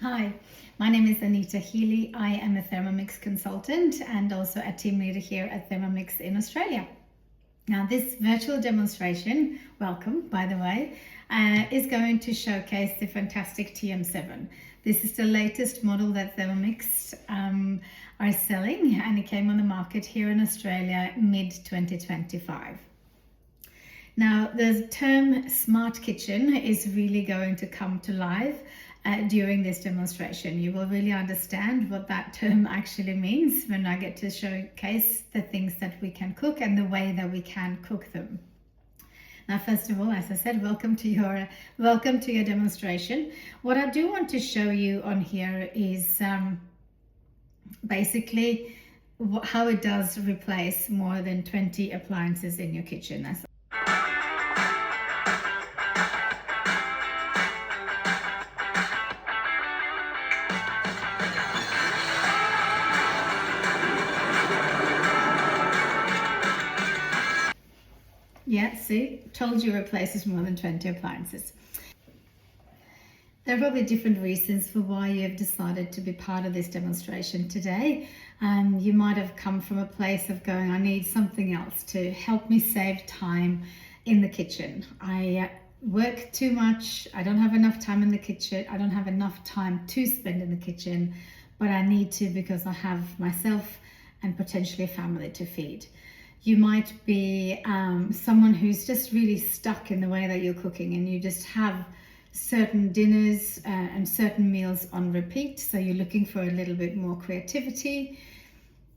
Hi, my name is Anita Healy. I am a Thermomix consultant and also a team leader here at Thermomix in Australia. Now, this virtual demonstration, welcome by the way, is going to showcase the fantastic TM7. This is the latest model that Thermomix are selling, and it came on the market here in Australia mid-2025. Now, the term smart kitchen is really going to come to life during this demonstration. You will really understand what that term actually means when I get to showcase the things that we can cook and the way that we can cook them. Now, first of all, as I said, welcome to your demonstration. What I do want to show you on here is basically how it does replace more than 20 appliances in your kitchen. Yeah, see, told you replaces more than 20 appliances. There are probably different reasons for why you've decided to be part of this demonstration today. You might have come from a place of going, I need something else to help me save time in the kitchen. I work too much, I don't have enough time in the kitchen, I don't have enough time to spend in the kitchen, but I need to because I have myself and potentially a family to feed. You might be someone who's just really stuck in the way that you're cooking, and you just have certain dinners and certain meals on repeat. So you're looking for a little bit more creativity.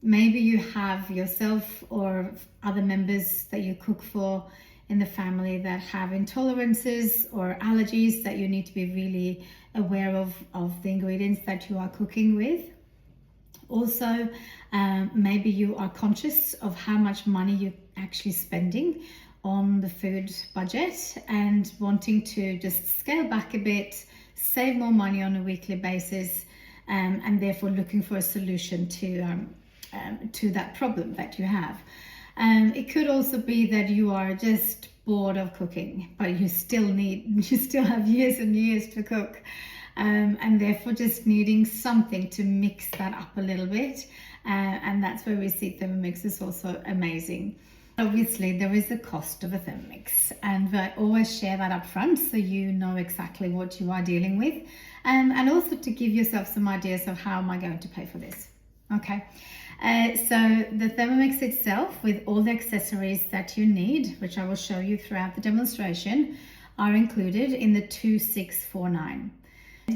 Maybe you have yourself or other members that you cook for in the family that have intolerances or allergies that you need to be really aware of the ingredients that you are cooking with. Also, maybe you are conscious of how much money you're actually spending on the food budget and wanting to just scale back a bit, save more money on a weekly basis, and therefore looking for a solution to that problem that you have. It could also be that you are just bored of cooking, but you still have years and years to cook. And therefore just needing something to mix that up a little bit, and that's where we see Thermomix is also amazing. Obviously there is a cost of a Thermomix, and I always share that up front so you know exactly what you are dealing with, and also to give yourself some ideas of how am I going to pay for this. Okay, so the Thermomix itself, with all the accessories that you need, which I will show you throughout the demonstration, are included in the 2649.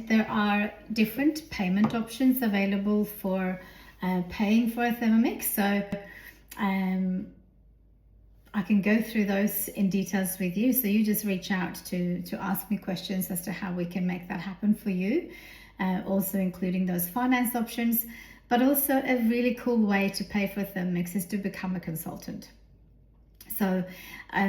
There are different payment options available for paying for a Thermomix, so I can go through those in details with you. So you just reach out to ask me questions as to how we can make that happen for you, also including those finance options. But also a really cool way to pay for a Thermomix is to become a consultant. So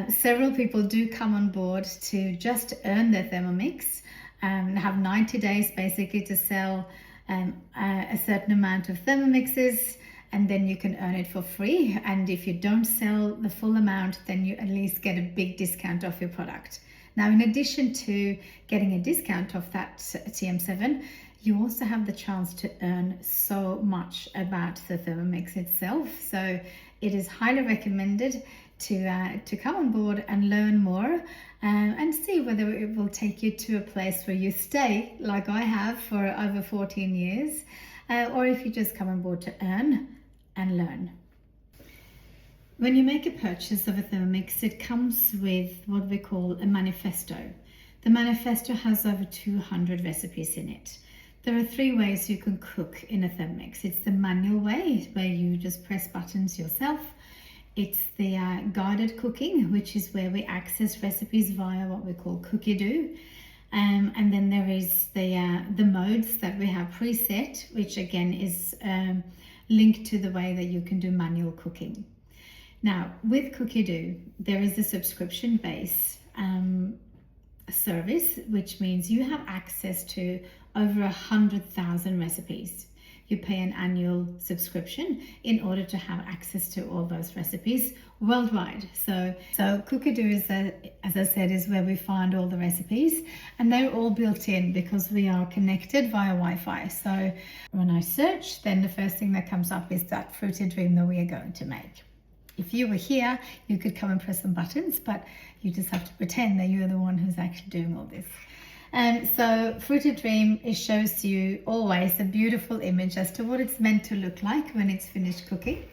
several people do come on board to just earn their Thermomix. Have 90 days basically to sell a certain amount of Thermomixes, and then you can earn it for free. And if you don't sell the full amount, then you at least get a big discount off your product. Now, in addition to getting a discount off that TM7, you also have the chance to earn so much about the Thermomix itself. So it is highly recommended to come on board and learn more, and see whether it will take you to a place where you stay like I have for over 14 years, or if you just come on board to earn and learn. When you make a purchase of a Thermomix, it comes with what we call a manifesto. The manifesto has over 200 recipes in it. There are 3 ways you can cook in a Thermomix. It's the manual way, where you just press buttons yourself. It's the guided cooking, which is where we access recipes via what we call Cookie-Doo. And then there is the modes that we have preset, which again is linked to the way that you can do manual cooking. Now, with Cookie-Doo, there is a subscription-based service, which means you have access to over 100,000 recipes. you pay an annual subscription in order to have access to all those recipes worldwide. So Cookadoo is, as I said, is where we find all the recipes, and they're all built in because we are connected via Wi-Fi. So when I search, then the first thing that comes up is that fruited dream that we are going to make. If you were here, you could come and press some buttons, but you just have to pretend that you're the one who's actually doing all this. And so Fruited Dream, it shows you always a beautiful image as to what it's meant to look like when it's finished cooking.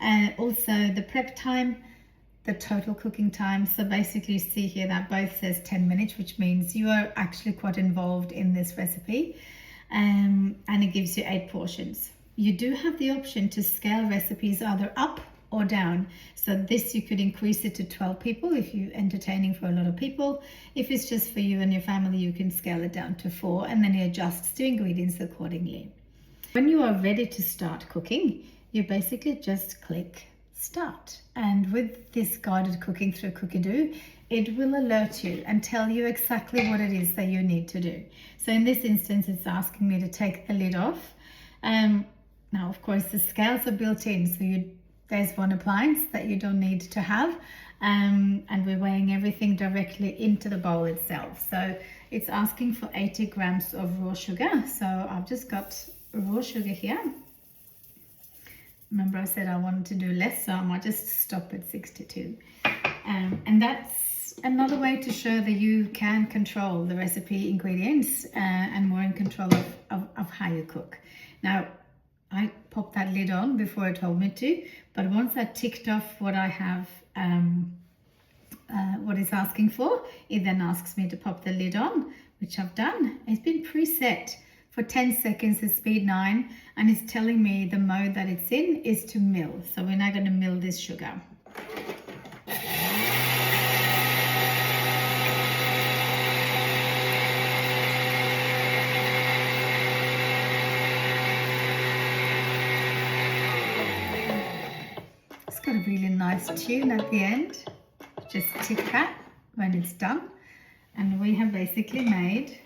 And also the prep time, the total cooking time. So basically you see here that both says 10 minutes, which means you are actually quite involved in this recipe. And it gives you 8 portions. You do have the option to scale recipes either up or down. So this, you could increase it to 12 people if you're entertaining for a lot of people. If it's just for you and your family, you can scale it down to 4, and then it adjusts the ingredients accordingly. When you are ready to start cooking, you basically just click start. And with this guided cooking through Cookadoo, it will alert you and tell you exactly what it is that you need to do. So in this instance, it's asking me to take the lid off. Now, of course, the scales are built in, so there's one appliance that you don't need to have, and we're weighing everything directly into the bowl itself. So it's asking for 80 grams of raw sugar. So I've just got raw sugar here. Remember I said I wanted to do less, so I might just stop at 62. And that's another way to show that you can control the recipe ingredients and more in control of how you cook. Now, I popped that lid on before it told me to, but once I ticked off what I have, what it's asking for, it then asks me to pop the lid on, which I've done. It's been preset for 10 seconds at speed 9, and it's telling me the mode that it's in is to mill. So we're now going to mill this sugar. Got a really nice tune at the end. Just tick that when it's done, and we have basically made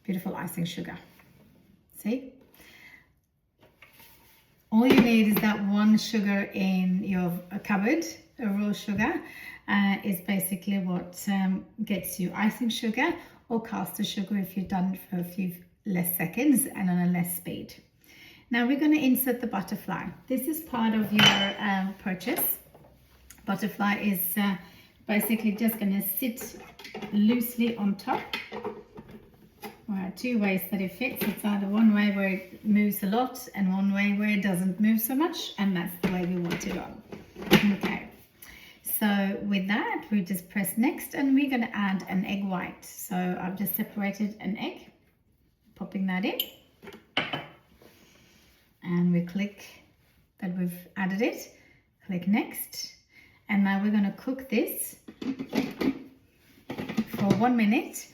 beautiful icing sugar. See, all you need is that one sugar in your cupboard, a raw sugar, is basically what gets you icing sugar or caster sugar if you've done it for a few less seconds and on a less speed. Now we're going to insert the butterfly. This is part of your purchase. Butterfly is basically just going to sit loosely on top. There are 2 ways that it fits. It's either one way where it moves a lot and one way where it doesn't move so much, and that's the way we want it on. Okay, so with that we just press next, and we're going to add an egg white. So I've just separated an egg, popping that in. And we click that we've added it, click next, and now we're going to cook this for 1 minute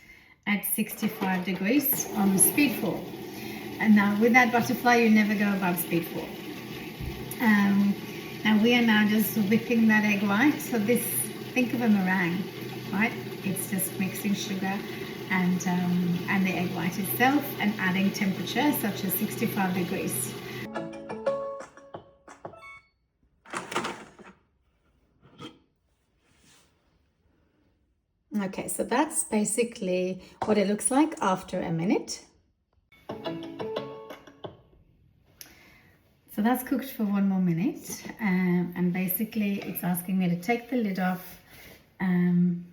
at 65 degrees on speed 4. And now with that butterfly, you never go above speed 4. Now we are now just whipping that egg white. So this, think of a meringue, right? It's just mixing sugar and the egg white itself, and adding temperature such as 65 degrees. Okay, so that's basically what it looks like after a minute. So that's cooked for 1 more minute, and basically it's asking me to take the lid off and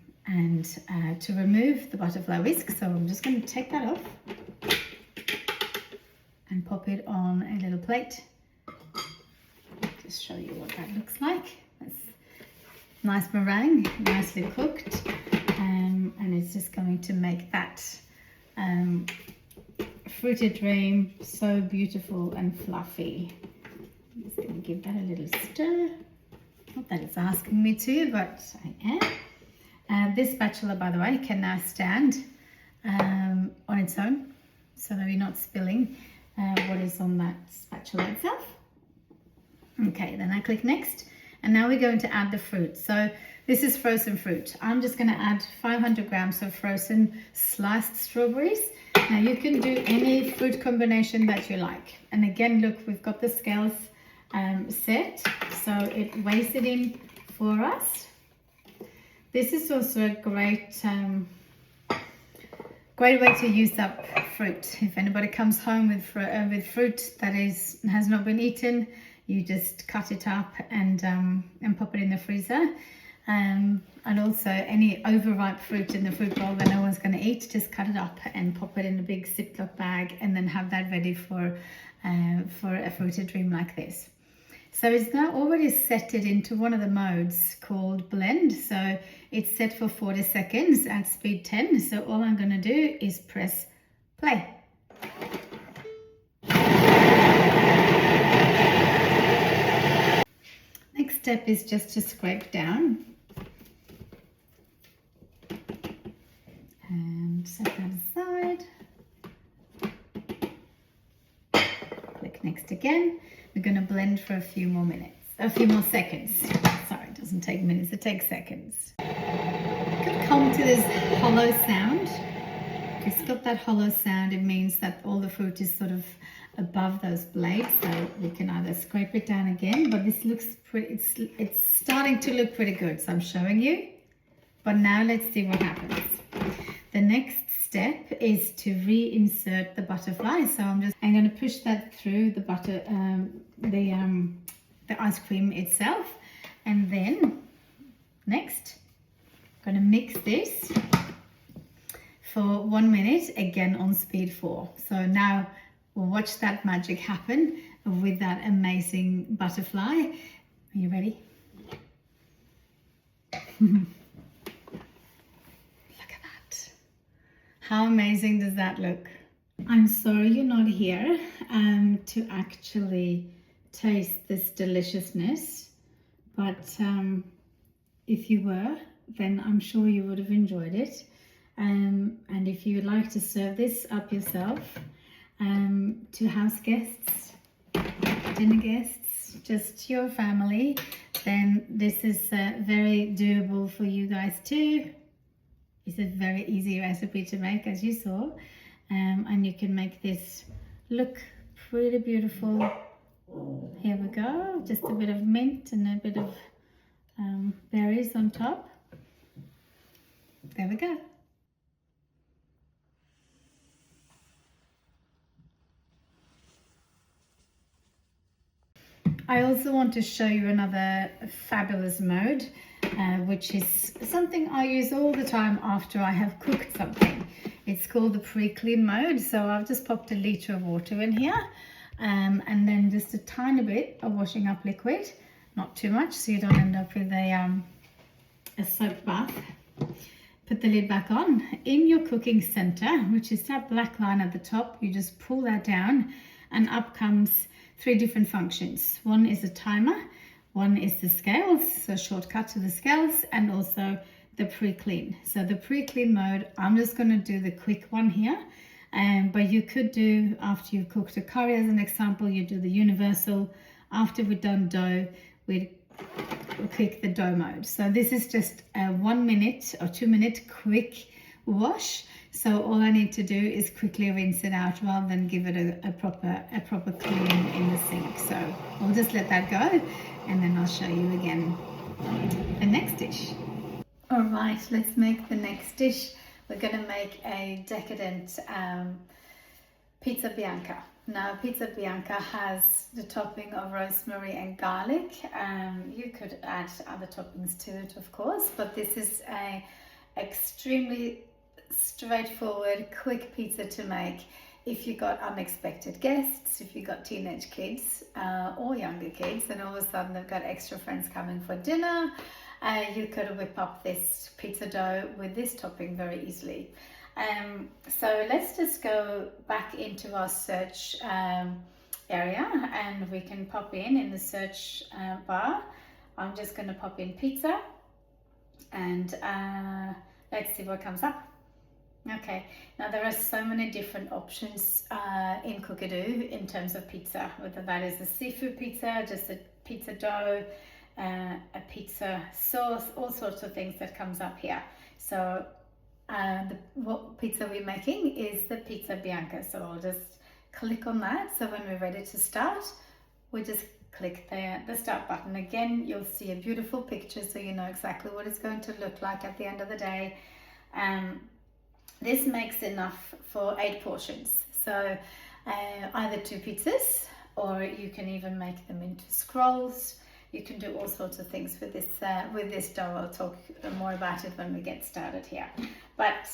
to remove the butterfly whisk. So I'm just going to take that off and pop it on a little plate. Just show you what that looks like. That's nice meringue, nicely cooked. And it's just going to make that fruited dream so beautiful and fluffy. I'm just going to give that a little stir. Not that it's asking me to, but I am. This spatula, by the way, can now stand on its own, so that we're not spilling what is on that spatula itself. Okay, then I click next, and now we're going to add the fruit. So this is frozen fruit. I'm just going to add 500 grams of frozen sliced strawberries. Now you can do any fruit combination that you like. And again, look, we've got the scales set, so it weighs it in for us. This is also a great way to use up fruit. If anybody comes home with fruit that has not been eaten, you just cut it up and pop it in the freezer. And also any overripe fruit in the fruit bowl that no one's going to eat, just cut it up and pop it in a big Ziploc bag, and then have that ready for a fruited dream like this. So it's now already set it into one of the modes called blend. So it's set for 40 seconds at speed 10. So all I'm going to do is press play. Next step is just to scrape down. And set that aside. Click next again. We're going to blend for a few more seconds. Sorry, it doesn't take minutes, it takes seconds. You can come to this hollow sound. If it's got that hollow sound, it means that all the fruit is sort of above those blades. So we can either scrape it down again, but this looks pretty, it's starting to look pretty good. So I'm showing you, but now let's see what happens. The next step is to reinsert the butterfly. So I'm going to push that through the ice cream itself, and then next I'm going to mix this for 1 minute again on speed 4. So now we'll watch that magic happen with that amazing butterfly. Are you ready? How amazing does that look? I'm sorry you're not here to actually taste this deliciousness, but if you were, then I'm sure you would have enjoyed it. And if you would like to serve this up yourself to house guests, dinner guests, just your family, then this is very doable for you guys too. It's a very easy recipe to make, as you saw, and you can make this look pretty beautiful. Here we go, just a bit of mint and a bit of berries on top. There we go. I also want to show you another fabulous mode, which is something I use all the time after I have cooked something. It's called the pre-clean mode. So I've just popped a liter of water in here, and then just a tiny bit of washing up liquid, not too much so you don't end up with a soap bath. Put the lid back on. In your cooking center, which is that black line at the top, you just pull that down and up comes 3 different functions. One is a timer, one is the scales, so shortcut to the scales, and also the pre-clean. So the pre-clean mode, I'm just going to do the quick one here, but you could do, after you've cooked a curry as an example, you do the universal. After we've done dough, we'd click the dough mode. So this is just a 1 minute or 2 minute quick wash. So all I need to do is quickly rinse it out rather than give it a proper clean in the sink. So we'll just let that go, and then I'll show you again the next dish. All right, let's make the next dish. We're going to make a decadent pizza bianca. Now, pizza bianca has the topping of rosemary and garlic. You could add other toppings to it, of course, but this is a extremely straightforward, quick pizza to make if you got unexpected guests, if you got teenage kids or younger kids, and all of a sudden they've got extra friends coming for dinner. You could whip up this pizza dough with this topping very easily. So let's just go back into our search area, and we can pop in the search bar. I'm just going to pop in pizza, and let's see what comes up. Okay, now there are so many different options in Cookadoo in terms of pizza, whether that is a seafood pizza, just a pizza dough, a pizza sauce, all sorts of things that comes up here. So what pizza we're making is the pizza bianca. So I'll just click on that. So when we're ready to start, we just click the start button. Again, you'll see a beautiful picture so you know exactly what it's going to look like at the end of the day. This makes enough for 8 portions. So either 2 pizzas, or you can even make them into scrolls. You can do all sorts of things with this dough. I'll talk more about it when we get started here. But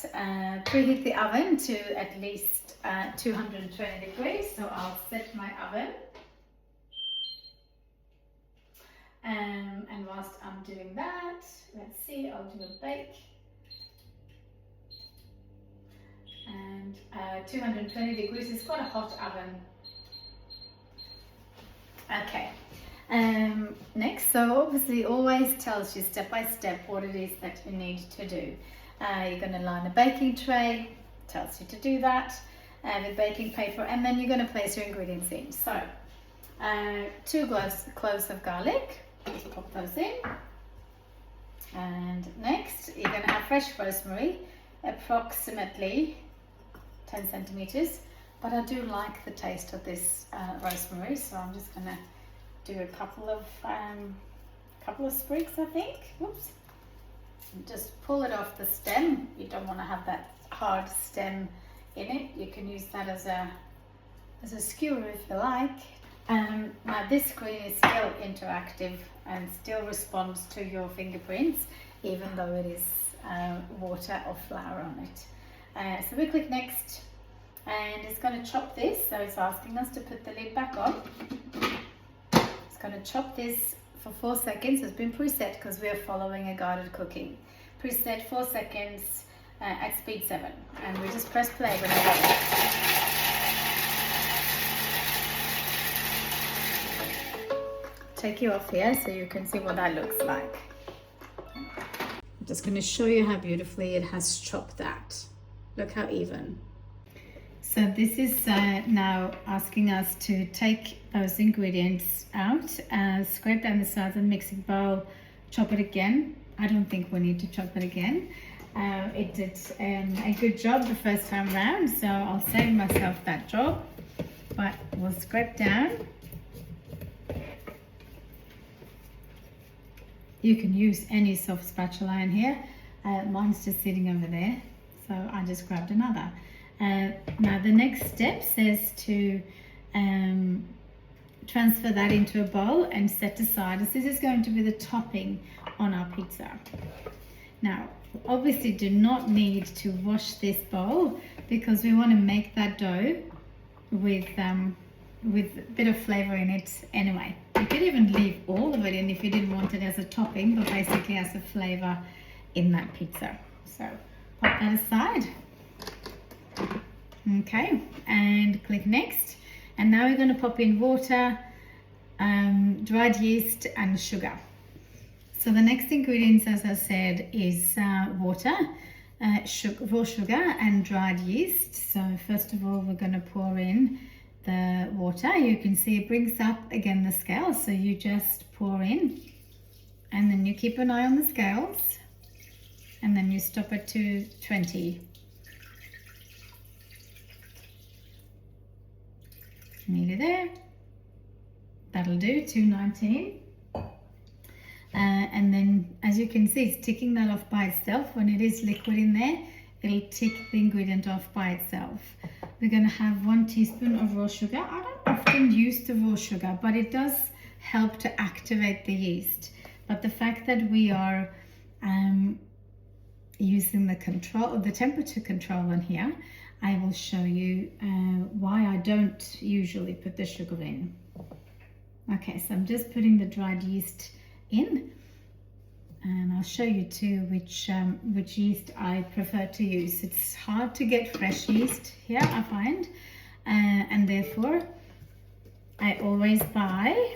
preheat the oven to at least 220 degrees. So I'll set my oven. And whilst I'm doing that, let's see, I'll do a bake. And 220 degrees is quite a hot oven. Okay. Next, so obviously always tells you step by step what it is that you need to do. You're going to line a baking tray, tells you to do that with baking paper, and then you're going to place your ingredients in. So 2 cloves of garlic, just pop those in. And next you're going to have fresh rosemary, approximately 10 centimeters, but I do like the taste of this rosemary, so I'm just going to do a couple of sprigs, I think. Whoops. And just pull it off the stem. You don't want to have that hard stem in it. You can use that as a skewer if you like. Now this screen is still interactive and still responds to your fingerprints, even though it is water or flour on it. So we click next, and it's going to chop this. So it's asking us to put the lid back on. It's going to chop this for 4 seconds. It's been preset because we are following a guided cooking. Preset 4 seconds at speed 7, and we just press play when we're ready. Take you off here so you can see what that looks like. I'm just going to show you how beautifully it has chopped that. Look how even. So this is now asking us to take those ingredients out, scrape down the sides of the mixing bowl, chop it again. I don't think we need to chop it again. It did a good job the first time round, so I'll save myself that job. But we'll scrape down. You can use any soft spatula in here. Mine's just sitting over there, so I just grabbed another. Now the next step says to transfer that into a bowl and set aside, as this is going to be the topping on our pizza. Now obviously do not need to wash this bowl because we want to make that dough with a bit of flavor in it anyway. You could even leave all of it in if you didn't want it as a topping, but basically as a flavor in that pizza. So pop that aside. Okay, and click next. And now we're going to pop in water, dried yeast and sugar. So the next ingredients, as I said, is water, raw sugar and dried yeast. So first of all, we're going to pour in the water. You can see it brings up again the scales, so you just pour in and then you keep an eye on the scales and then you stop it to 20. Nearly there. That'll do, 219. And then as you can see, it's ticking that off by itself. When it is liquid in there, it'll tick the ingredient off by itself. We're going to have 1 teaspoon of raw sugar. I don't often use the raw sugar, but it does help to activate the yeast. But the fact that we are using the temperature control in here, I will show you why I don't usually put the sugar in. Okay, so I'm just putting the dried yeast in, and I'll show you too which yeast I prefer to use. It's hard to get fresh yeast here, I find, and therefore I always buy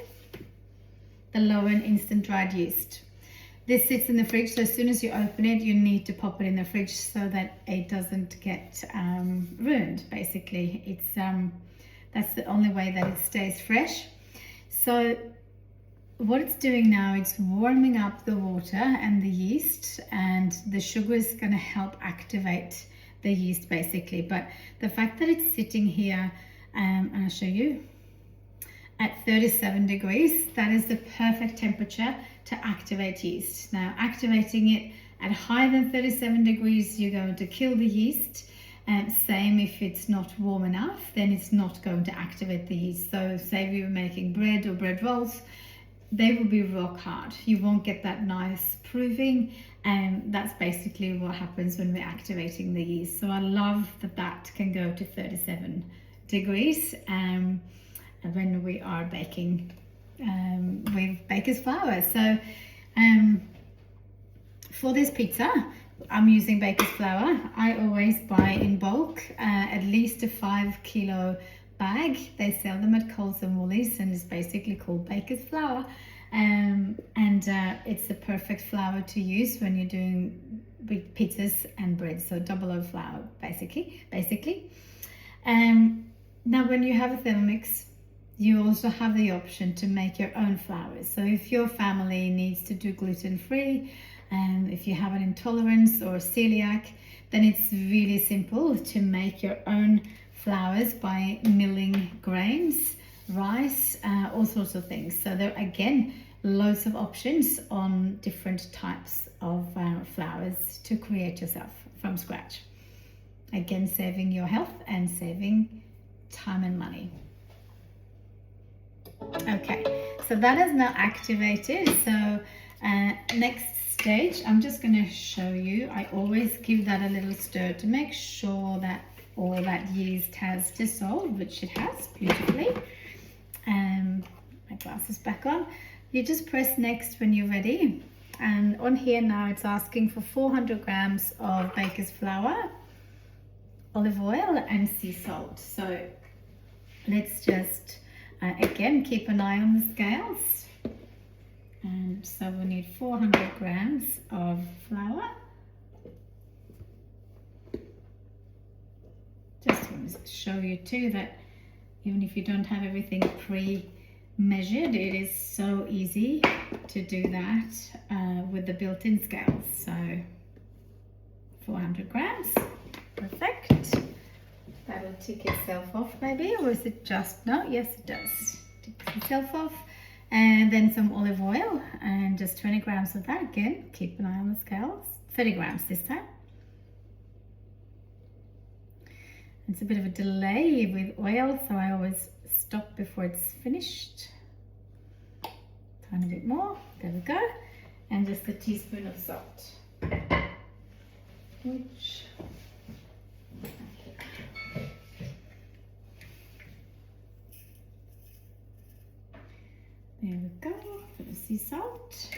the Lowen instant dried yeast. This sits in the fridge, so as soon as you open it, you need to pop it in the fridge so that it doesn't get ruined. Basically, it's that's the only way that it stays fresh. So what it's doing now, it's warming up the water and the yeast, and the sugar is going to help activate the yeast basically. But the fact that it's sitting here, and I'll show you, at 37 degrees, that is the perfect temperature to activate yeast. Now, activating it at higher than 37 degrees, you're going to kill the yeast. And same if it's not warm enough, then it's not going to activate the yeast. So say we were making bread or bread rolls, they will be rock hard. You won't get that nice proving, and that's basically what happens when we're activating the yeast. So I love that that can go to 37 degrees when we are baking with baker's flour. So for this pizza, I'm using baker's flour. I always buy in bulk, at least a 5 kilo bag. They sell them at Coles and Woolies, and it's basically called baker's flour. It's the perfect flour to use when you're doing big pizzas and bread. So double O flour, basically. Now, when you have a Thermomix, you also have the option to make your own flours. So if your family needs to do gluten-free, if you have an intolerance or celiac, then it's really simple to make your own flours by milling grains, rice, all sorts of things. So there are, again, loads of options on different types of flours to create yourself from scratch. Again, saving your health and saving time and money. Okay, so that is now activated. So next stage, I'm just going to show you. I always give that a little stir to make sure that all that yeast has dissolved, which it has beautifully. My glasses back on. You just press next when you're ready. And on here now, it's asking for 400 grams of baker's flour, olive oil, and sea salt. So let's just again keep an eye on the scales. And so we need 400 grams of flour. Just want to show you too that even if you don't have everything pre-measured, it is so easy to do that with the built-in scales. So 400 grams, perfect. That'll tick itself off maybe, or is it just, no, yes it does, ticks itself off. And then some olive oil, and just 20 grams of that. Again, keep an eye on the scales. 30 grams this time. It's a bit of a delay with oil, so I always stop before it's finished. Tiny bit more, there we go. And just a teaspoon of salt. Which, there we go, for the sea salt.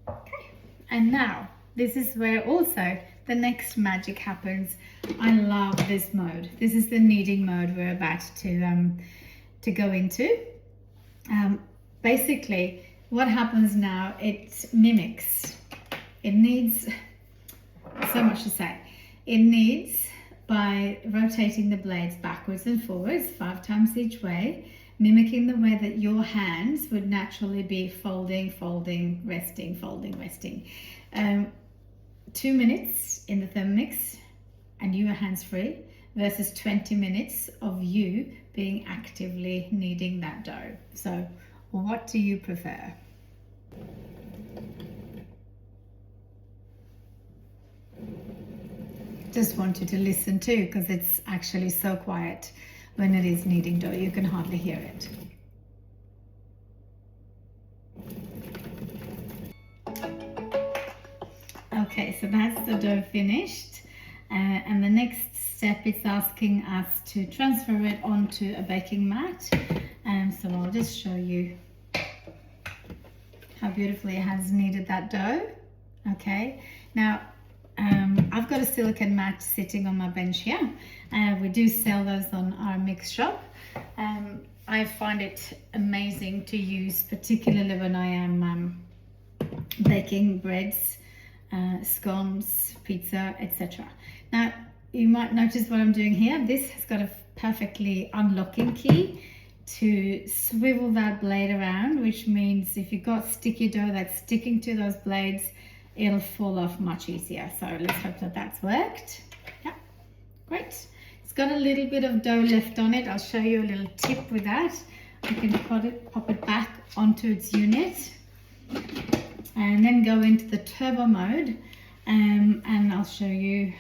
Okay, and now this is where also the next magic happens. I love this mode. This is the kneading mode we're about to go into. Basically, what happens now, it mimics. It needs so much to say. It kneads by rotating the blades backwards and forwards 5 times each way, mimicking the way that your hands would naturally be folding, folding, resting, folding, resting. 2 minutes in the Thermomix and you are hands-free versus 20 minutes of you being actively kneading that dough. So what do you prefer? Just want you to listen too, because it's actually so quiet when it is kneading dough. You can hardly hear it. Okay, so that's the dough finished. And the next step, it's asking us to transfer it onto a baking mat. And so I'll just show you how beautifully it has kneaded that dough. Okay, now I've got a silicone mat sitting on my bench here. We do sell those on our mix shop. I find it amazing to use, particularly when I am baking breads, scones, pizza, etc. Now you might notice what I'm doing here. This has got a perfectly unlocking key to swivel that blade around, which means if you've got sticky dough that's sticking to those blades, it'll fall off much easier. So let's hope that that's worked. Yeah, great. It's got a little bit of dough left on it. I'll show you a little tip with that. You can pop it back onto its unit and then go into the turbo mode, and I'll show you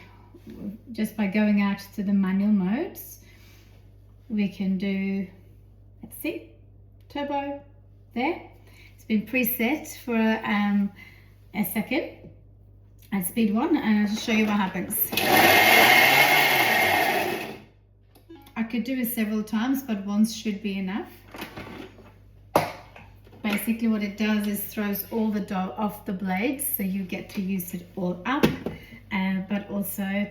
just by going out to the manual modes. We can do, let's see, turbo there. It's been preset for a second at speed 1, and I'll just show you what happens. I could do it several times, but once should be enough. Basically what it does is throws all the dough off the blades, so you get to use it all up, but also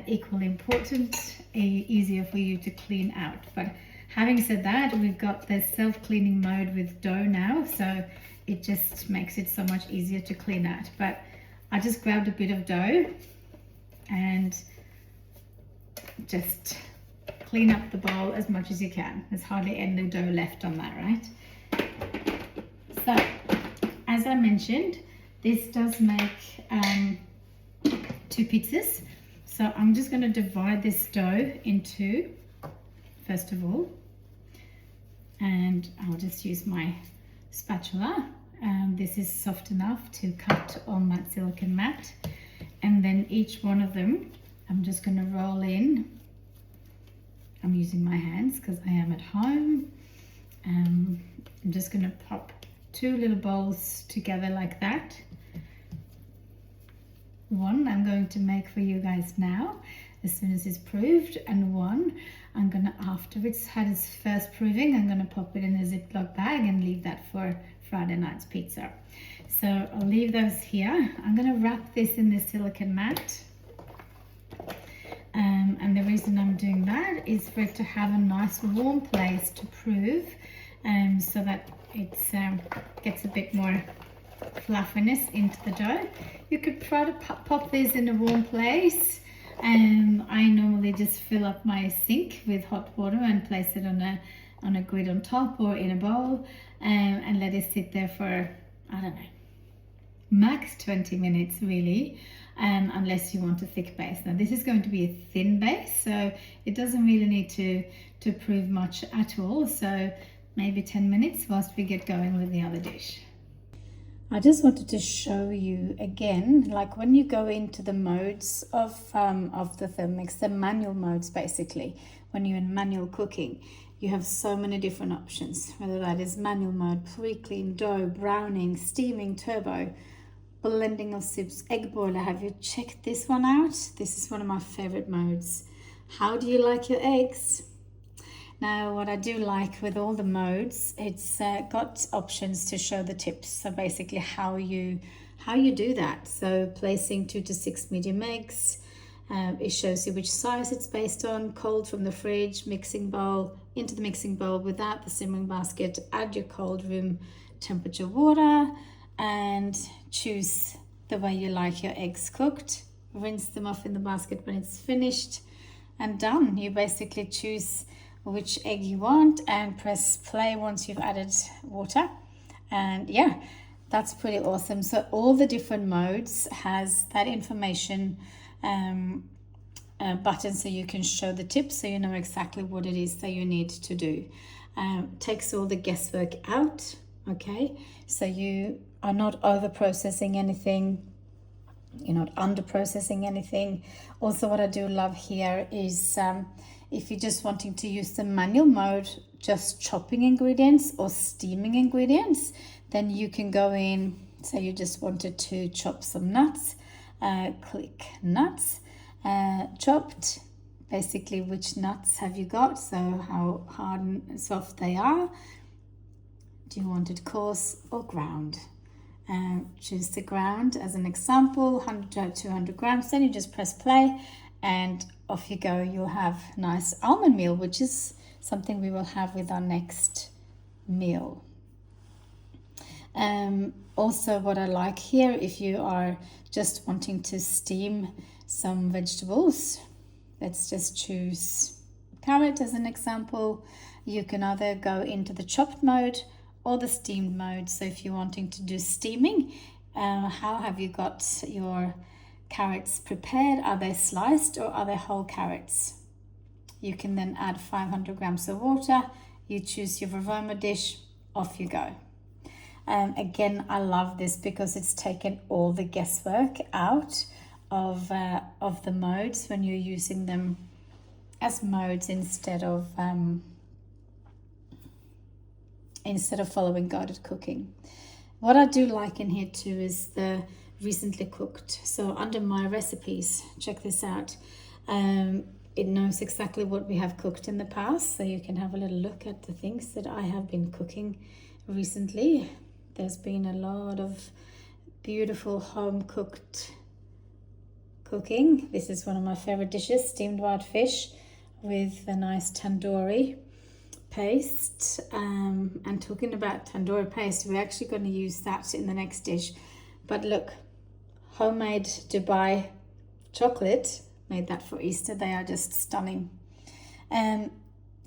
equally important, easier for you to clean out. But having said that, we've got the self-cleaning mode with dough now, so it just makes it so much easier to clean out. But I just grabbed a bit of dough and just clean up the bowl as much as you can. There's hardly any dough left on that, right? So, as I mentioned, this does make 2 pizzas. So I'm just going to divide this dough into, first of all, and I'll just use my spatula. This is soft enough to cut on that silicone mat, and then each one of them I'm just going to roll in. I'm using my hands because I am at home. I'm just going to pop 2 little bowls together like that. One I'm going to make for you guys now as soon as it's proved, and one I'm gonna, after it's had its first proving, I'm gonna pop it in a Ziploc bag and leave that for Friday night's pizza. So I'll leave those here. I'm gonna wrap this in this silicone mat, and the reason I'm doing that is for it to have a nice warm place to prove, so that it gets a bit more fluffiness into the dough. You could try to pop these in a warm place, and I normally just fill up my sink with hot water and place it on a grid on top or in a bowl, and let it sit there for, I don't know, max 20 minutes really, unless you want a thick base. Now this is going to be a thin base, so it doesn't really need to prove much at all, so maybe 10 minutes whilst we get going with the other dish. I just wanted to show you again, like when you go into the modes of the Thermomix, the manual modes basically, when you're in manual cooking, you have so many different options, whether that is manual mode, pre-clean dough, browning, steaming, turbo, blending of soups, egg boiler. Have you checked this one out? This is one of my favorite modes. How do you like your eggs? Now, what I do like with all the modes, it's got options to show the tips. So basically how you do that. So placing 2 to 6 medium eggs. It shows you which size it's based on, cold from the fridge, mixing bowl, into the mixing bowl without the simmering basket, add your cold room temperature water, and choose the way you like your eggs cooked. Rinse them off in the basket when it's finished, and done. You basically choose which egg you want and press play once you've added water, and yeah, that's pretty awesome. So all the different modes has that information button, so you can show the tips, so you know exactly what it is that you need to do. Takes all the guesswork out. Okay, so you are not over processing anything, you're not under processing anything. Also, what I do love here is if you're just wanting to use the manual mode, just chopping ingredients or steaming ingredients, then you can go in, say you just wanted to chop some nuts, click nuts, chopped, basically which nuts have you got, so how hard and soft they are. Do you want it coarse or ground? Choose the ground as an example, 100 to 200 grams, then you just press play and off you go. You'll have nice almond meal, which is something we will have with our next meal. Also, what I like here, if you are just wanting to steam some vegetables, let's just choose carrot as an example, you can either go into the chopped mode or the steamed mode. So if you're wanting to do steaming, how have you got your carrots prepared? Are they sliced or are they whole carrots? You can then add 500 grams of water. You choose your aroma dish, off you go. Again, I love this because it's taken all the guesswork out of the modes when you're using them as modes instead of following guided cooking. What I do like in here too is the recently cooked. So under my recipes, check this out. It knows exactly what we have cooked in the past, so you can have a little look at the things that I have been cooking recently. There's been a lot of beautiful home cooked cooking. This is one of my favorite dishes, steamed white fish with a nice tandoori paste. And talking about tandoori paste, we're actually going to use that in the next dish. But look, homemade Dubai chocolate, made that for Easter. They are just stunning.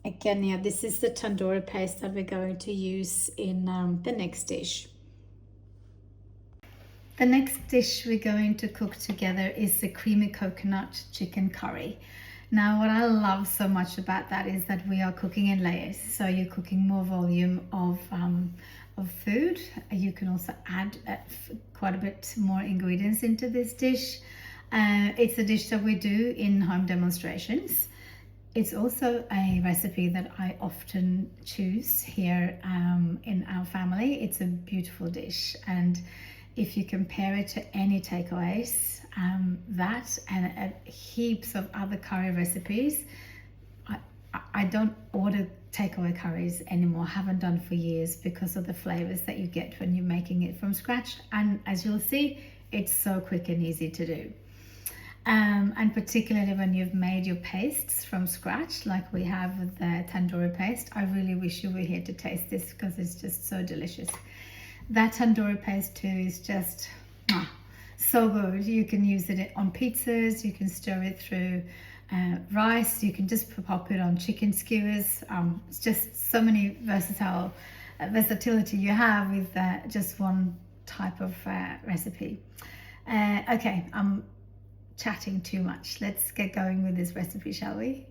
Again, yeah, this is the tandoori paste that we're going to use in the next dish. The next dish we're going to cook together is the creamy coconut chicken curry. Now, what I love so much about that is that we are cooking in layers. So you're cooking more volume of food. You can also add quite a bit more ingredients into this dish. It's a dish that we do in home demonstrations. It's also a recipe that I often choose here in our family. It's a beautiful dish, and if you compare it to any takeaways, that and heaps of other curry recipes, I don't order takeaway curries anymore, haven't done for years, because of the flavors that you get when you're making it from scratch. And as you'll see, it's so quick and easy to do. And particularly when you've made your pastes from scratch, like we have with the tandoori paste, I really wish you were here to taste this because it's just so delicious. That tandoori paste too is just so good. You can use it on pizzas, you can stir it through rice, you can just pop it on chicken skewers. It's just so many versatility you have with just one type of recipe. Okay, I'm chatting too much. Let's get going with this recipe, shall we?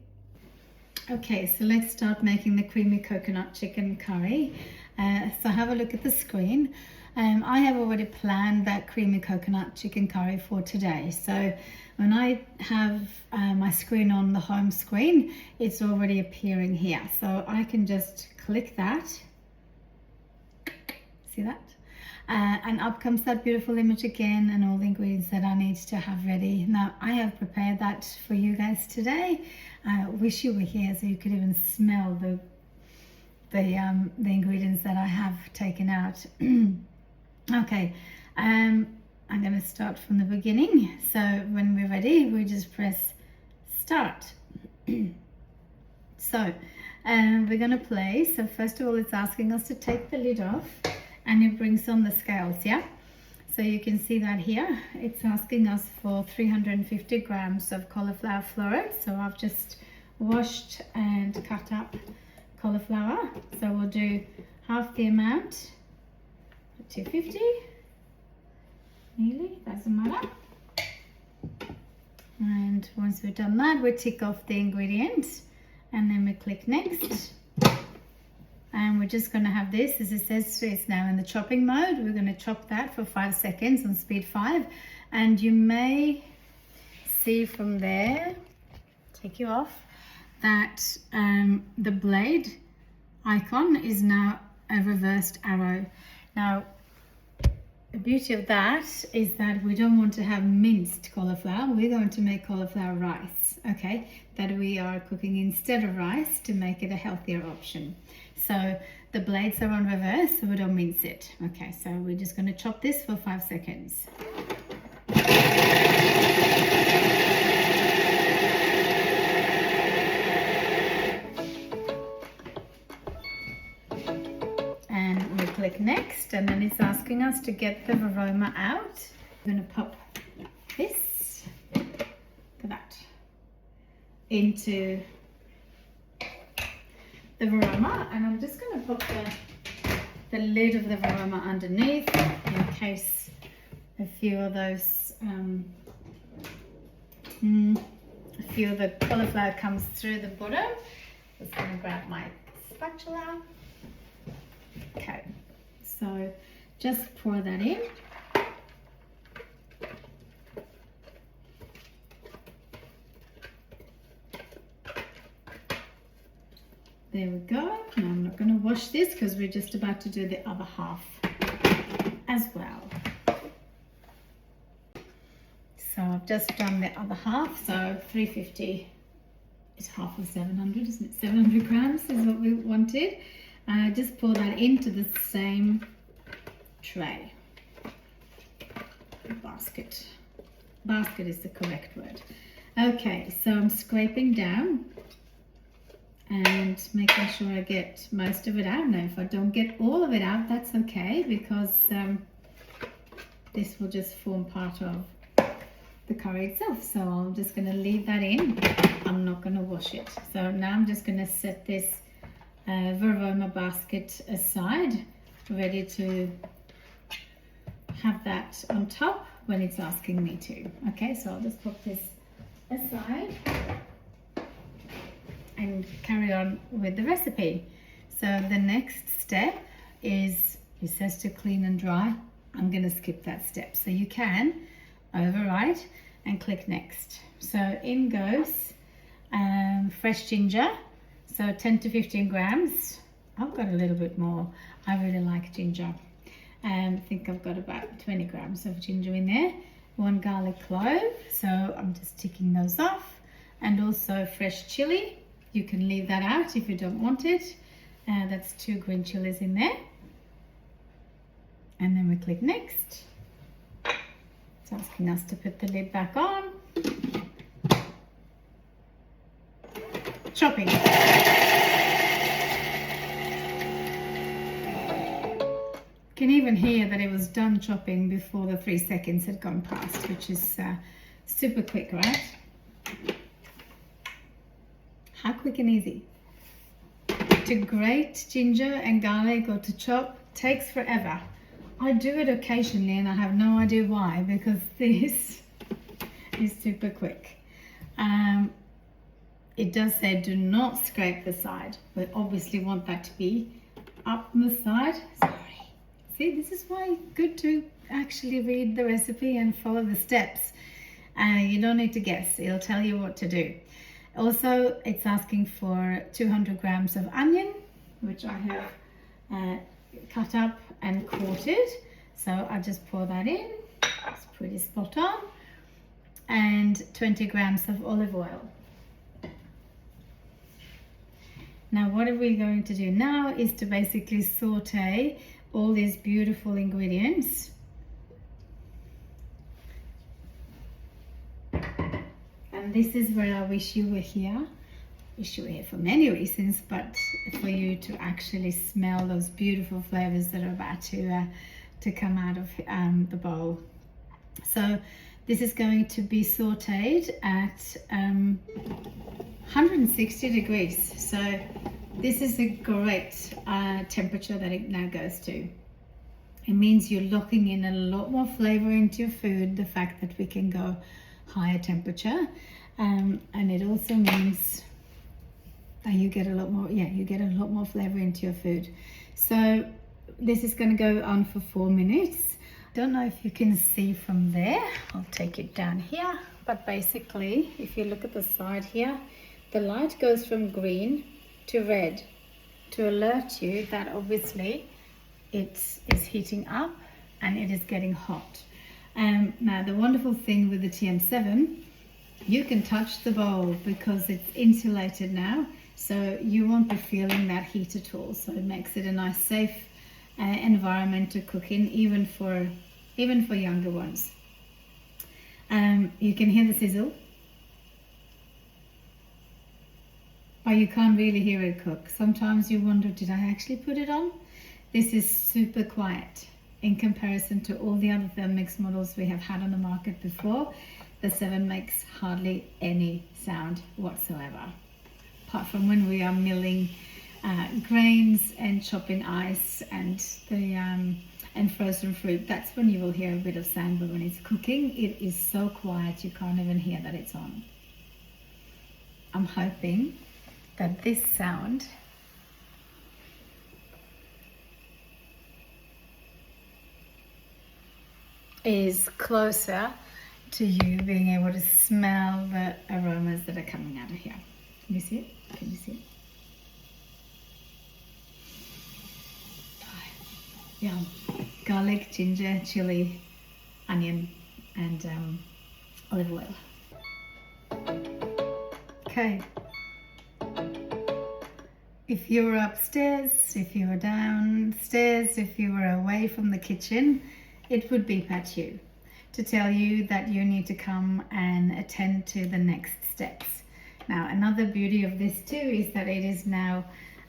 Okay, so let's start making the creamy coconut chicken curry. So have a look at the screen. I have already planned that creamy coconut chicken curry for today. So when I have my screen on the home screen, it's already appearing here. So I can just click that. See that? And up comes that beautiful image again, and all the ingredients that I need to have ready. Now, I have prepared that for you guys today. I wish you were here so you could even smell the ingredients that I have taken out. Okay, I'm going to start from the beginning. So when we're ready, we just press start. So we're going to play. So first of all, it's asking us to take the lid off, and it brings on the scales, yeah? So you can see that here. It's asking us for 350 grams of cauliflower floret. So I've just washed and cut up cauliflower. So we'll do half the amount, 250, nearly, doesn't matter. And once we've done that, we tick off the ingredients, and then we click next. And we're just going to have this, as it says, it's now in the chopping mode. We're going to chop that for 5 seconds on speed 5. And you may see from there, take you off, that the blade icon is now a reversed arrow. Now, the beauty of that is that we don't want to have minced cauliflower. We're going to make cauliflower rice, okay, that we are cooking instead of rice to make it a healthier option. So the blades are on reverse, so we don't mince it. Okay, so we're just going to chop this for 5 seconds. And we click next, and then it's asking us to get the aroma out. I'm going to pop this, look at that, into the varoma, and I'm just going to put the lid of the varoma underneath in case a few of those a few of the cauliflower comes through the bottom. Just going to grab my spatula. Okay, so just pour that in. There we go. Now I'm not going to wash this because we're just about to do the other half as well. So I've just done the other half. So 350 is half of 700, isn't it? 700 grams is what we wanted. Just pour that into the same tray. Basket. Basket is the correct word. Okay, so I'm scraping down and making sure I get most of it out. Now, if I don't get all of it out, that's okay, because this will just form part of the curry itself. So I'm just going to leave that in. I'm not going to wash it. So now I'm just going to set this varoma basket aside, ready to have that on top when it's asking me to. Okay, so I'll just put this aside and carry on with the recipe. So the next step is, it says to clean and dry. I'm going to skip that step. So you can override and click next. So in goes fresh ginger. So 10 to 15 grams. I've got a little bit more. I really like ginger. I think I've got about 20 grams of ginger in there. 1 garlic clove. So I'm just ticking those off. And also fresh chili. You can leave that out if you don't want it. That's 2 green chilies in there. And then we click next. It's asking us to put the lid back on. Chopping. Can even hear that it was done chopping before the 3 seconds had gone past, which is super quick, right? How quick and easy. To grate ginger and garlic or to chop takes forever. I do it occasionally and I have no idea why, because this is super quick. It does say do not scrape the side. We obviously want that to be up on the side. Sorry. See, this is why it's good to actually read the recipe and follow the steps. You don't need to guess. It'll tell you what to do. Also, it's asking for 200 grams of onion, which I have cut up and quartered. So I just pour that in. It's pretty spot on. And 20 grams of olive oil. Now what are we going to do now is to basically saute all these beautiful ingredients. And this is where I wish you were here. Wish you were here for many reasons, but for you to actually smell those beautiful flavors that are about to come out of the bowl. So this is going to be sauteed at 160 degrees. So this is a great temperature that it now goes to. It means you're locking in a lot more flavor into your food, the fact that we can go higher temperature. And it also means that you get a lot more flavor into your food. So this is going to go on for 4 minutes. Don't know if you can see from there. I'll take it down here. But basically, if you look at the side here, the light goes from green to red to alert you that obviously it is heating up and it is getting hot. Now the wonderful thing with the TM7, you can touch the bowl because it's insulated now, so you won't be feeling that heat at all. So it makes it a nice safe environment to cook in, even for younger ones. You can hear the sizzle, but you can't really hear it cook. Sometimes you wonder, did I actually put it on? This is super quiet in comparison to all the other Thermomix models we have had on the market before. The 7 makes hardly any sound whatsoever, apart from when we are milling grains and chopping ice and the and frozen fruit. That's when you will hear a bit of sound, but when it's cooking, it is so quiet you can't even hear that it's on. I'm hoping that this sound is closer to you being able to smell the aromas that are coming out of here. Can you see it? Can you see it? Yum. Garlic, ginger, chili, onion, and olive oil. Okay. If you were upstairs, if you were downstairs, if you were away from the kitchen, it would beep at you to tell you that you need to come and attend to the next steps. Now, another beauty of this too is that it is now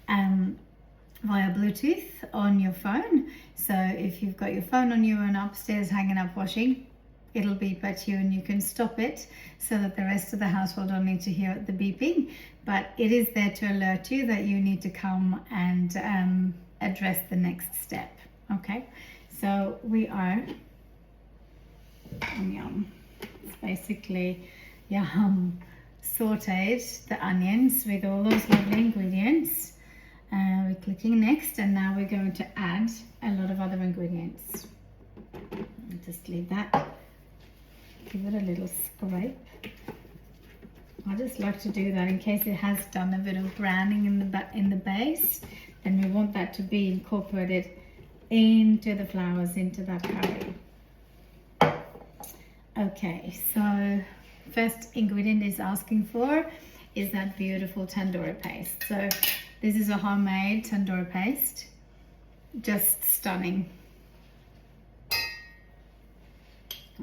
via Bluetooth on your phone. So if you've got your phone on you and upstairs hanging up washing, it'll beep at you and you can stop it so that the rest of the household don't need to hear the beeping. But it is there to alert you that you need to come and address the next step. Okay, so we are yum. It's basically sauteed the onions with all those lovely ingredients. We're clicking next, and now we're going to add a lot of other ingredients. Just leave that. Give it a little scrape. I just like to do that in case it has done a bit of browning in the base, and we want that to be incorporated into the flowers, into that curry. Okay, so first ingredient is asking for is that beautiful tandoori paste. So this is a homemade tandoori paste, just stunning.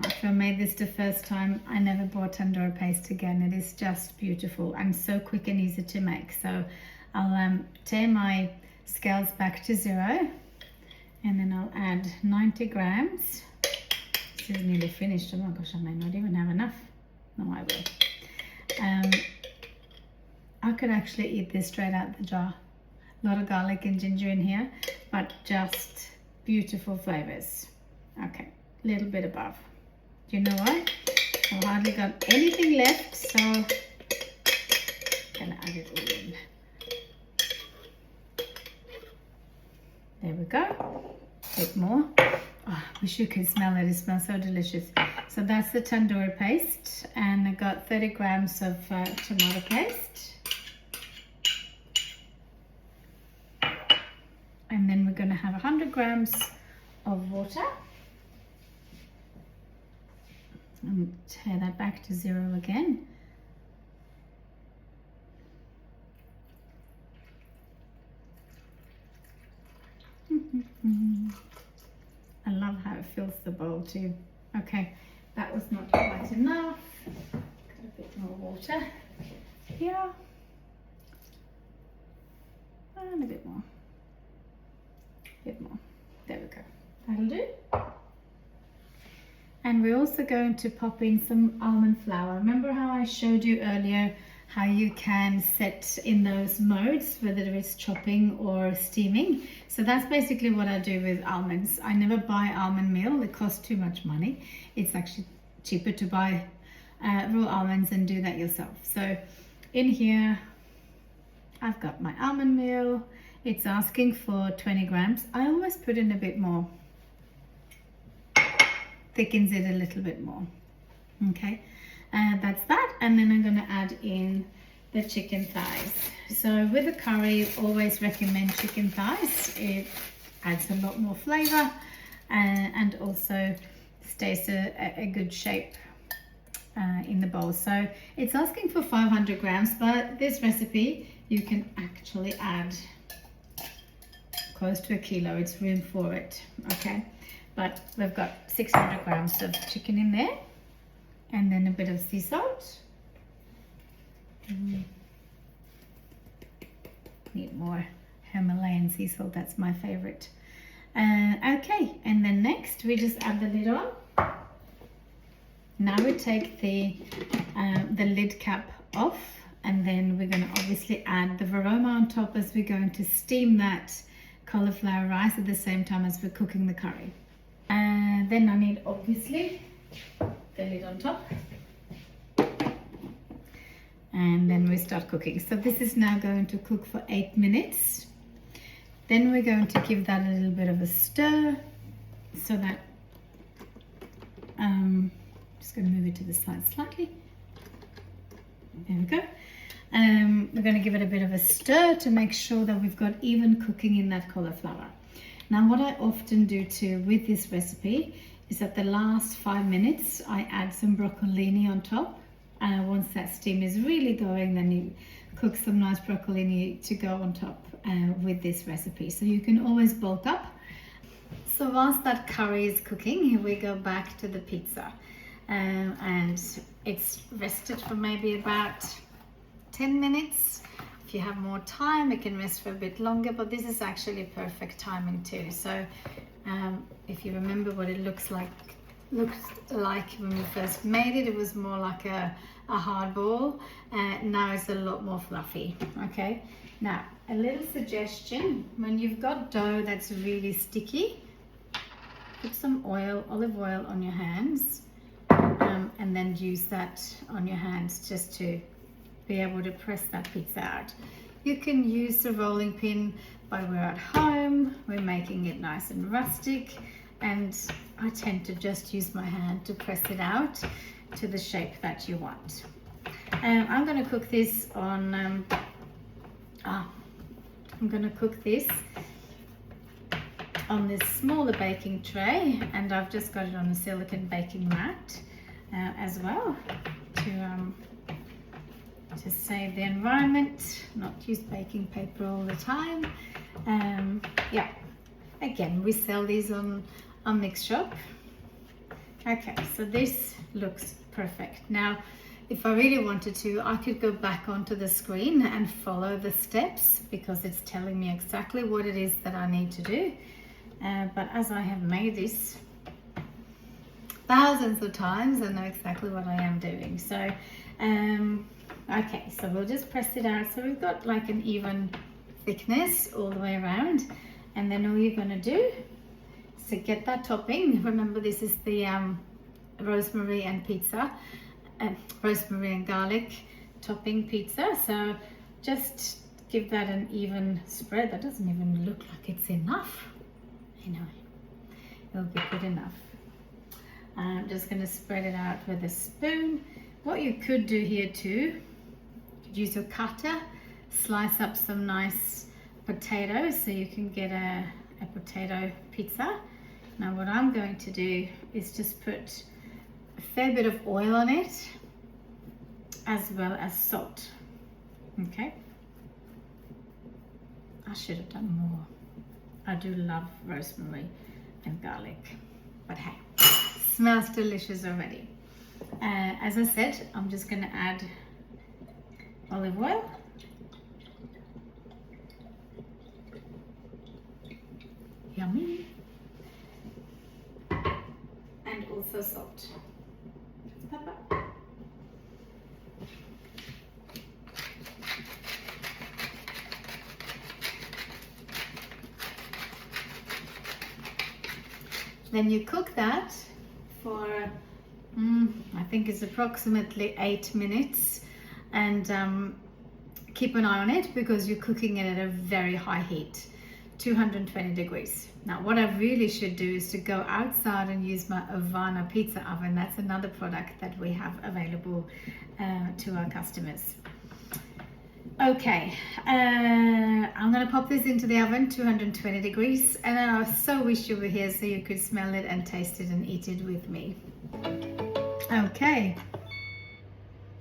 After I made this the first time, I never bought tandoori paste again. It is just beautiful and so quick and easy to make. So I'll tear my scales back to 0, and then I'll add 90 grams. This is nearly finished. Oh my gosh, I may not even have enough. No, I will. I could actually eat this straight out the jar. A lot of garlic and ginger in here, but just beautiful flavors. Okay, a little bit above. Do you know what? I've hardly got anything left, so I'm gonna add it all in. There we go. A bit more. Oh, I wish you could smell it. It smells so delicious. So that's the tandoori paste, and I got 30 grams of tomato paste. And then we're going to have 100 grams of water. And tear that back to 0 again. I love how it fills the bowl too. Okay, that was not quite enough. Got a bit more water here. And a bit more. Bit more. There we go. That'll do. And we're also going to pop in some almond flour. Remember how I showed you earlier how you can set in those modes, whether it's chopping or steaming? So that's basically what I do with almonds. I never buy almond meal. It costs too much money. It's actually cheaper to buy raw almonds and do that yourself. So in here, I've got my almond meal. It's asking for 20 grams. I always put in a bit more. Thickens it a little bit more. Okay, that's that. And then I'm going to add in the chicken thighs. So with the curry, always recommend chicken thighs. It adds a lot more flavor and also stays a good shape in the bowl. So it's asking for 500 grams, but this recipe you can actually add close to 1 kilo. It's room for it. Okay, but we've got 600 grams of chicken in there, and then a bit of sea salt. Need more Himalayan sea salt, that's my favorite. Okay, and then next we just add the lid on. Now we take the lid cap off And then we're going to obviously add the varoma on top as we're going to steam that cauliflower rice at the same time as we're cooking the curry. And then I need obviously the lid on top. And then we start cooking. So this is now going to cook for 8 minutes. Then we're going to give that a little bit of a stir so that just going to move it to the side slightly. There we go. We're going to give it a bit of a stir to make sure that we've got even cooking in that cauliflower. Now what I often do too with this recipe is at the last 5 minutes I add some broccolini on top. Once that steam is really going, then you cook some nice broccolini to go on top with this recipe. So you can always bulk up. So whilst that curry is cooking, here we go back to the pizza. And it's rested for maybe about 10 minutes. If you have more time, it can rest for a bit longer, but this is actually perfect timing too. So if you remember what it looks like when we first made it, it was more like a hard ball. Now it's a lot more fluffy. Okay, now a little suggestion: when you've got dough that's really sticky, put some olive oil on your hands, and then use that on your hands just to be able to press that pizza out. You can use the rolling pin, but we're at home, we're making it nice and rustic, and I tend to just use my hand to press it out to the shape that you want. I'm going to cook this on this smaller baking tray, and I've just got it on a silicone baking mat as well to save the environment, not use baking paper all the time. Yeah, again, we sell these on Mix Shop. Okay, so this looks perfect. Now if I really wanted to, I could go back onto the screen and follow the steps because it's telling me exactly what it is that I need to do. But as I have made this thousands of times, I know exactly what I am doing. So okay, so we'll just press it out so we've got like an even thickness all the way around, and then all you're going to do is to get that topping. Remember, this is the rosemary and garlic topping pizza, so just give that an even spread. That doesn't even look like it's enough. Anyway, it'll be good enough. I'm just going to spread it out with a spoon. What you could do here too, you could use your cutter, slice up some nice potatoes so you can get a potato pizza. Now what I'm going to do is just put a fair bit of oil on it as well as salt. Okay, I should have done more. I do love rosemary and garlic, but hey, smells delicious already. As I said, I'm just going to add olive oil, yummy, and also salt, pepper. Then you cook that for I think it's approximately 8 minutes, and keep an eye on it because you're cooking it at a very high heat, 220 degrees. Now what I really should do is to go outside and use my Ovana pizza oven. That's another product that we have available to our customers. Okay, I'm gonna pop this into the oven, 220 degrees, and I so wish you were here so you could smell it and taste it and eat it with me. Okay,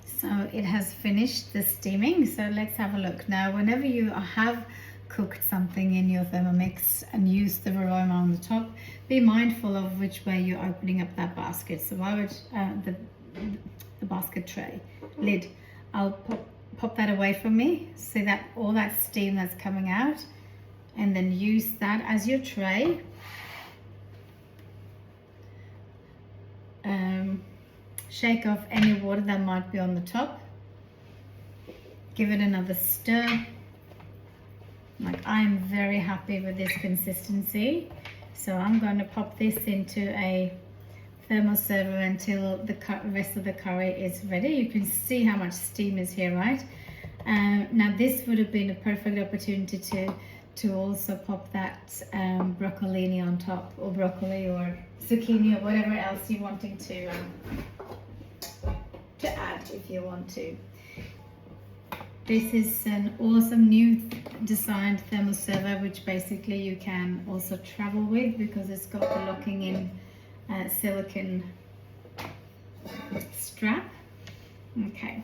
so it has finished the steaming, so let's have a look. Now whenever you have cooked something in your Thermomix and use the aroma on the top, be mindful of which way you're opening up that basket. So I would the basket tray lid, I'll pop that away from me, see that all that steam that's coming out, and then use that as your tray. Shake off any water that might be on the top, give it another stir. Like, I'm very happy with this consistency. So I'm going to pop this into a thermal server until the rest of the curry is ready. You can see how much steam is here, right? Now this would have been a perfect opportunity to also pop that broccolini on top, or broccoli or zucchini or whatever else you're wanting to add if you want to. This is an awesome new designed thermal server, which basically you can also travel with because it's got the locking in silicone strap. Okay.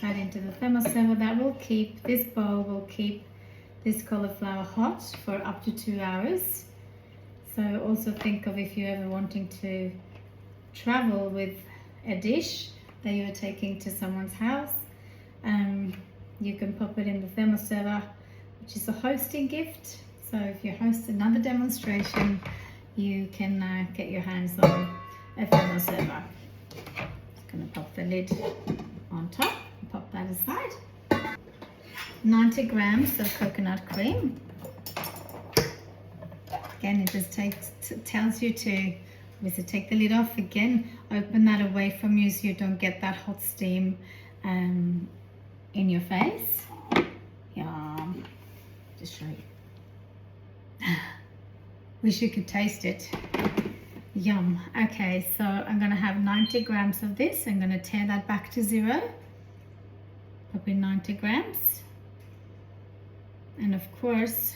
That into the thermal server. That will keep, this bowl will keep this cauliflower hot for up to 2 hours. So also think of if you're ever wanting to travel with a dish that you're taking to someone's house, you can pop it in the thermal server, which is a hosting gift. So if you host another demonstration, you can get your hands on a thermal server. Just going to pop the lid on top and pop that aside. 90 grams of coconut cream. Again, it just tells you to obviously take the lid off. Again, open that away from you so you don't get that hot steam in your face. Yeah, just show you. Wish you could taste it. Yum. Okay, so I'm going to have 90 grams of this. I'm going to tear that back to 0. Pop in 90 grams. And of course,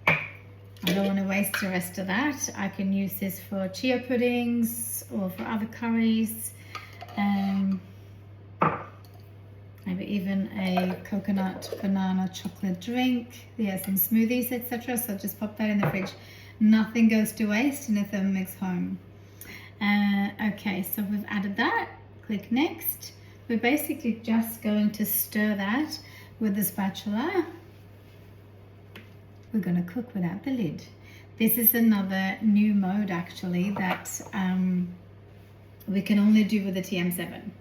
I don't want to waste the rest of that. I can use this for chia puddings or for other curries. Maybe even a coconut banana chocolate drink. Yeah, some smoothies, etc. So just pop that in the fridge. Nothing goes to waste in a Thermomix home. Okay, so we've added that. Click next. We're basically just going to stir that with the spatula. We're going to cook without the lid. This is another new mode actually that we can only do with the TM7.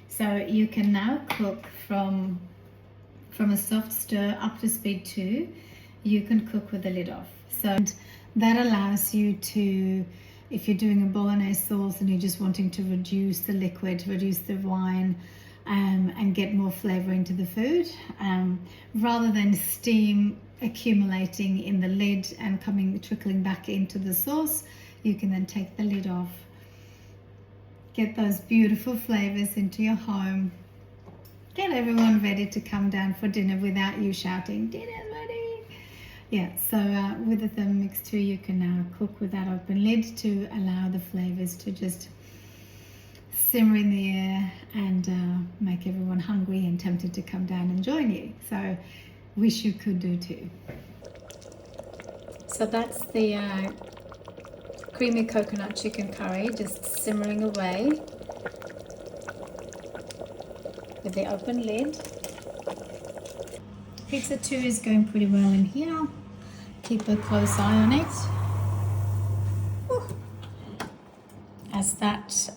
So you can now cook from a soft stir up to speed 2. You can cook with the lid off. So that allows you to, if you're doing a bolognese sauce and you're just wanting to reduce the liquid, reduce the wine, and get more flavor into the food, rather than steam accumulating in the lid and trickling back into the sauce, you can then take the lid off, get those beautiful flavors into your home, get everyone ready to come down for dinner without you shouting, "Dinner's ready!" Yeah, so with the Thermomix 2, you can now cook with that open lid to allow the flavors to just simmer in the air and make everyone hungry and tempted to come down and join you. So wish you could do too. So that's the creamy coconut chicken curry just simmering away with the open lid. Pizza 2 is going pretty well in here. Keep a close eye on it. Whew. As that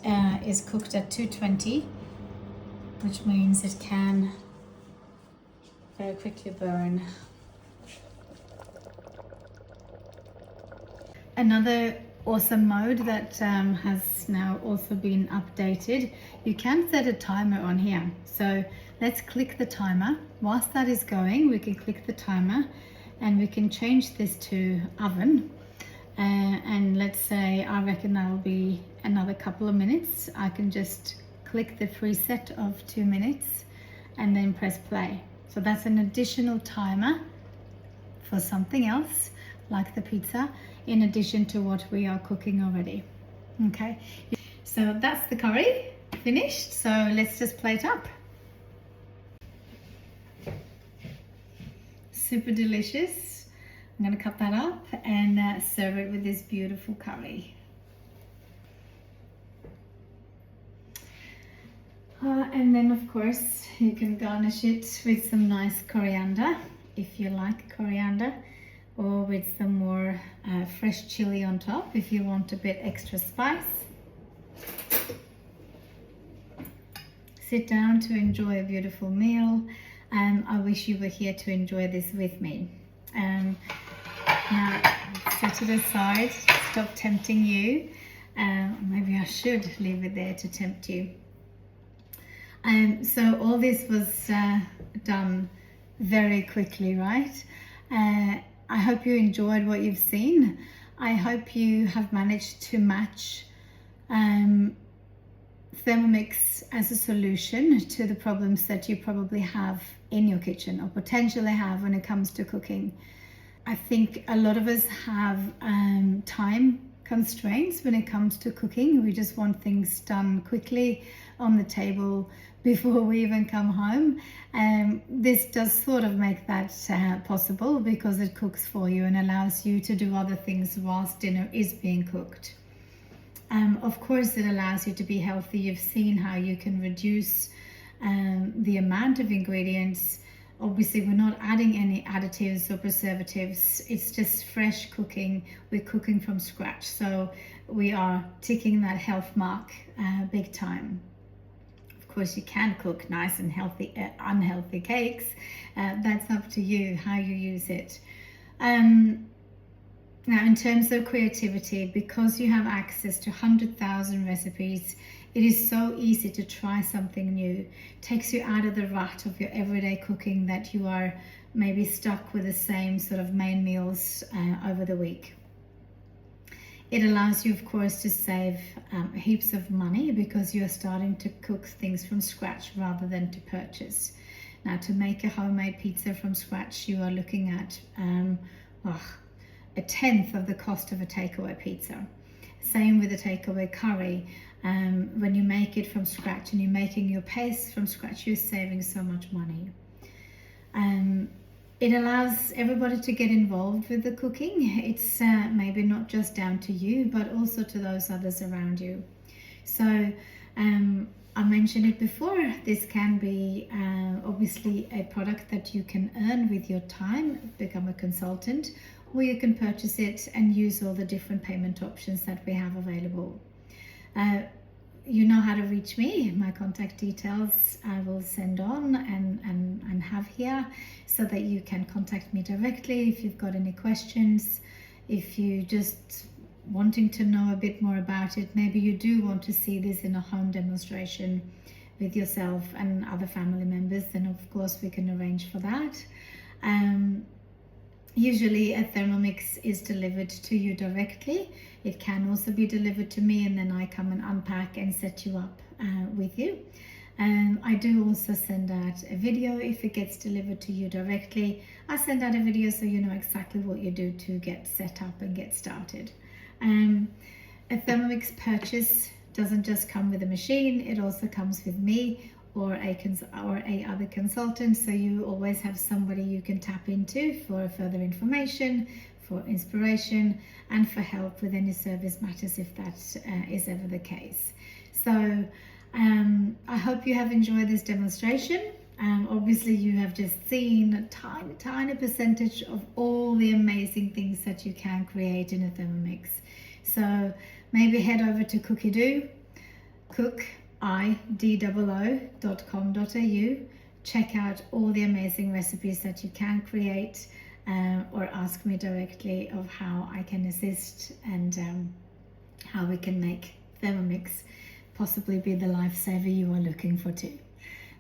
is cooked at 220, which means it can very quickly burn. Another awesome mode that has now also been updated, you can set a timer on here. So let's click the timer. Whilst that is going, we can click the timer and we can change this to oven. And let's say I reckon that'll be another couple of minutes. I can just click the preset of 2 minutes and then press play. So that's an additional timer for something else like the pizza, in addition to what we are cooking already. Okay, so that's the curry finished. So let's just plate up. Super delicious. I'm going to cut that up and serve it with this beautiful curry. And then of course you can garnish it with some nice coriander if you like coriander, or with some more fresh chili on top if you want a bit extra spice. sit down to enjoy a beautiful meal. I wish you were here to enjoy this with me. Now, set it aside, stop tempting you. Maybe I should leave it there to tempt you. So all this was done very quickly, right? I hope you enjoyed what you've seen. I hope you have managed to match Thermomix as a solution to the problems that you probably have in your kitchen or potentially have when it comes to cooking. I think a lot of us have time constraints when it comes to cooking. We just want things done quickly on the table before we even come home. This does sort of make that possible because it cooks for you and allows you to do other things whilst dinner is being cooked. Of course, it allows you to be healthy. You've seen how you can reduce the amount of ingredients. Obviously, we're not adding any additives or preservatives. It's just fresh cooking. We're cooking from scratch. So we are ticking that health mark big time. Of course, you can cook nice and healthy, unhealthy cakes. That's up to you how you use it. Now, in terms of creativity, because you have access to 100,000 recipes, it is so easy to try something new. It takes you out of the rut of your everyday cooking that you are maybe stuck with the same sort of main meals over the week. It allows you, of course, to save heaps of money because you are starting to cook things from scratch rather than to purchase. Now, to make a homemade pizza from scratch, you are looking at a tenth of the cost of a takeaway pizza. Same with a takeaway curry. When you make it from scratch and you're making your paste from scratch, you're saving so much money. It allows everybody to get involved with the cooking. It's maybe not just down to you, but also to those others around you. So I mentioned it before, this can be obviously a product that you can earn with your time, become a consultant, or you can purchase it and use all the different payment options that we have available. You know how to reach me. My contact details I will send on and have here so that you can contact me directly if you've got any questions. If you just wanting to know a bit more about it, maybe you do want to see this in a home demonstration with yourself and other family members, then of course we can arrange for that. Usually a Thermomix is delivered to you directly. It can also be delivered to me and then I come and unpack and set you up with you. I do also send out a video if it gets delivered to you directly. I send out a video so you know exactly what you do to get set up and get started. A Thermomix purchase doesn't just come with a machine, it also comes with me or a other consultant, so you always have somebody you can tap into for further information, for inspiration, and for help with any service matters if that is ever the case. So I hope you have enjoyed this demonstration. Obviously you have just seen a tiny percentage of all the amazing things that you can create in a Thermomix. So maybe head over to cookidoo.com.au, check out all the amazing recipes that you can create, or ask me directly of how I can assist and how we can make Thermomix possibly be the lifesaver you are looking for too.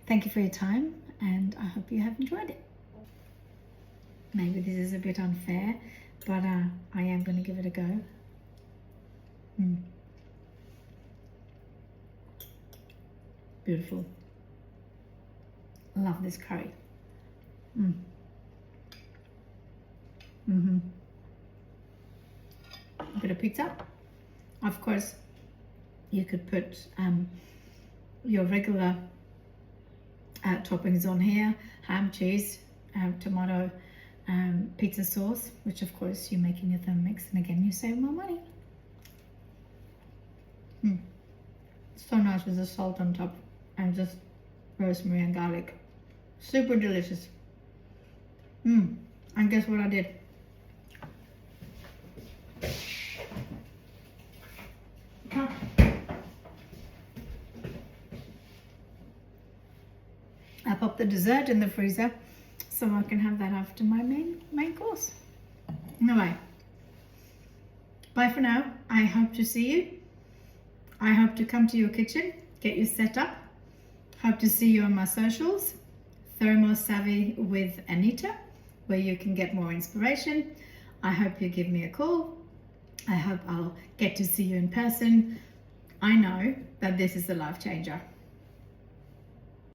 Thank you for your time and I hope you have enjoyed it. Maybe this is a bit unfair, but I am going to give it a go. Beautiful. Love this curry. A bit of pizza. Of course, you could put your regular toppings on here, ham, cheese, tomato, pizza sauce, which of course you make in your Thermomix, and again you save more money. So nice with the salt on top and just rosemary and garlic. Super delicious. And guess what I did? I pop the dessert in the freezer so I can have that after my main course. Anyway, bye for now. I hope to see you. I hope to come to your kitchen, get you set up. Hope to see you on my socials, Thermo Savvy with Anita, where you can get more inspiration. I hope you give me a call. I hope I'll get to see you in person. I know that this is a life changer.